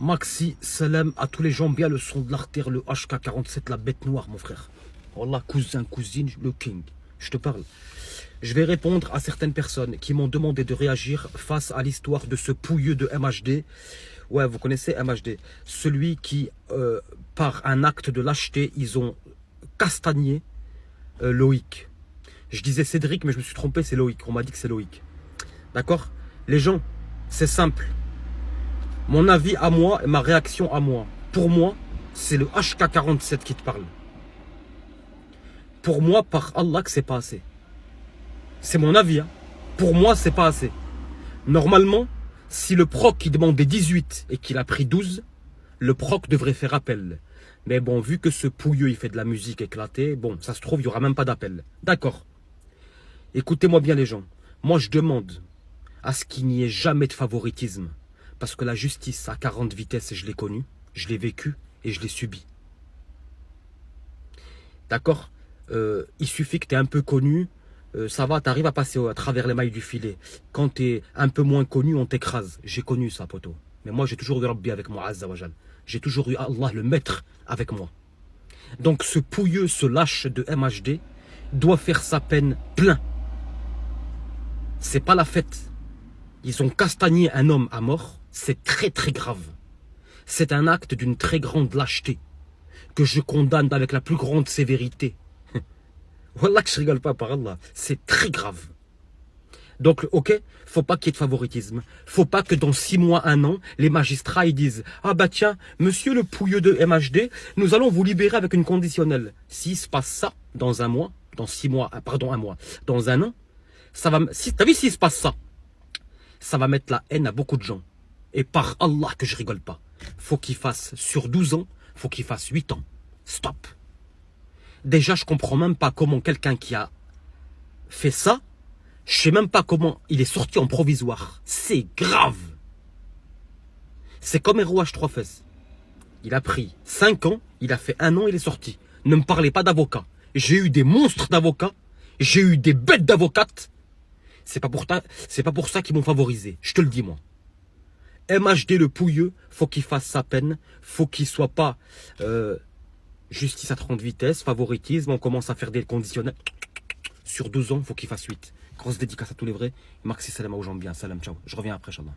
Maxi, salam à tous les gens, bien le son de l'artère, le HK47, la bête noire, mon frère. Wallah, cousin, cousine, le king, je te parle. Je vais répondre à certaines personnes qui m'ont demandé de réagir face à l'histoire de ce pouilleux de MHD. Ouais, vous connaissez MHD. Celui qui, par un acte de lâcheté, ils ont castagné Loïc. Je disais Cédric, mais je me suis trompé, c'est Loïc. On m'a dit que c'est Loïc. D'accord? Les gens, c'est simple. Mon avis à moi et ma réaction à moi. Pour moi, c'est le HK47 qui te parle. Pour moi, par Allah, que c'est pas assez. C'est mon avis. Hein. Pour moi, c'est pas assez. Normalement, si le proc il demandait 18 et qu'il a pris 12, le proc devrait faire appel. Mais bon, vu que ce pouilleux il fait de la musique éclatée, bon, ça se trouve, il n'y aura même pas d'appel. D'accord. Écoutez-moi bien les gens. Moi, je demande à ce qu'il n'y ait jamais de favoritisme. Parce que la justice à 40 vitesses, je l'ai connue, je l'ai vécue et je l'ai subie. D'accord? Il suffit que tu es un peu connu, ça va, tu arrives à passer à travers les mailles du filet. Quand tu es un peu moins connu, on t'écrase. J'ai connu ça, poteau. Mais moi, j'ai toujours eu Rabbi avec moi, Azza wa Jal. J'ai toujours eu Allah, le maître, avec moi. Donc ce pouilleux, ce lâche de MHD doit faire sa peine plein. C'est pas la fête. Ils ont castagné un homme à mort. C'est très très grave. C'est un acte d'une très grande lâcheté que je condamne avec la plus grande sévérité. Wallah que je rigole pas par Allah. C'est très grave. Donc, ok, faut pas qu'il y ait de favoritisme. Faut pas que dans 6 mois, 1 an, les magistrats ils disent « Ah bah tiens, monsieur le pouilleux de MHD, nous allons vous libérer avec une conditionnelle. » S'il se passe ça dans 1 mois, dans 6 mois, pardon 1 mois, dans 1 an, ça va... T'as vu s'il se passe ça? Ça va mettre la haine à beaucoup de gens. Et par Allah que je rigole pas. Faut qu'il fasse sur 12 ans, faut qu'il fasse 8 ans. Stop. Déjà, je comprends même pas comment quelqu'un qui a fait ça, je sais même pas comment il est sorti en provisoire. C'est grave. C'est comme Rouage 3 fesses. Il a pris 5 ans, il a fait 1 an, il est sorti. Ne me parlez pas d'avocat. J'ai eu des monstres d'avocats, j'ai eu des bêtes d'avocates. C'est pas pour ça qu'ils m'ont favorisé. Je te le dis moi. MHD le pouilleux, faut qu'il fasse sa peine, faut qu'il soit pas justice à 30 vitesses, favoritisme, on commence à faire des conditionnels. Sur 12 ans, faut qu'il fasse 8. Grosse dédicace à tous les vrais. Maxi salam aux gens bien, salam, ciao. Je reviens après, Inch'Allah.